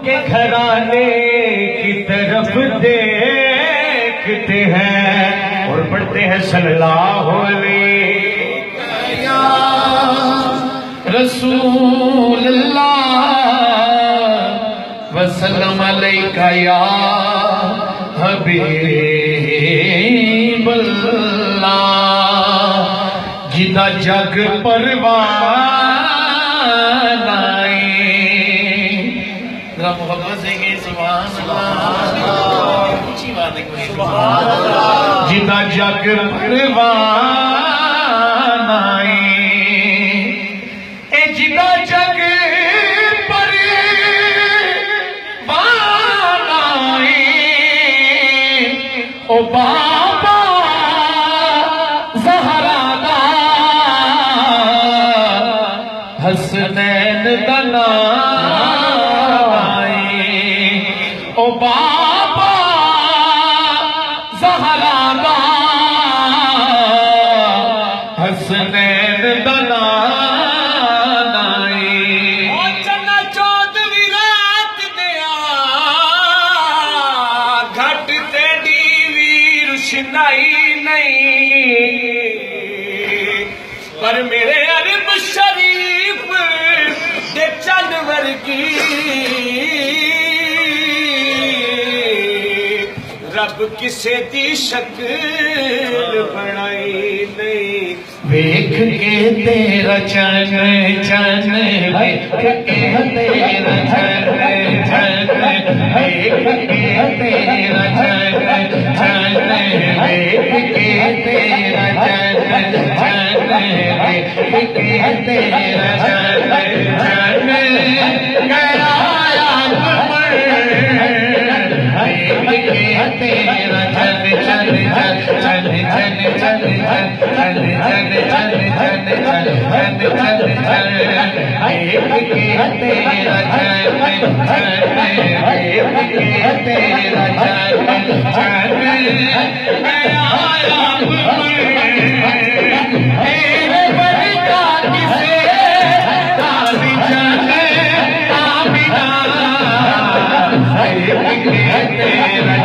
के घराने की तरफ देखते हैं और पढ़ते हैं सल्लल्लाहु अलैहि या रसूल अल्लाह वसल्लम अलैका या हबीब अल्लाह। जिदा जग परवान आए मोहब्बत से सुभान अल्लाह, ऊंची बात है सुभान अल्लाह। जिदा जग परवान आए ए जिदा जग परवान आए ओ बाबा ज़हरा दा हसनैन दा नाम आए ओ बाबा ज़हरा दा हसनैन दा नाम आए। ओ चन्ना चौधरी रात दिया घट ते दीवी रुशनाई नहीं पर मेरे अरब शरीफ दे जानवर की रब किसे दी शक्ल बनाई नहीं। वेख के तेरा चन चन वेख के तेरा चन चन वेख के तेरा चन चन वेख के तेरा चन चन वेख के तेरा चन चन गया तेरा चल चल चल चल चल चल चल चल चल चल चल चल चल चल एक के तेरा चल चल एक के तेरा चल चल गया तेरे बलिका किसे काली चल आमिना एक के तेरा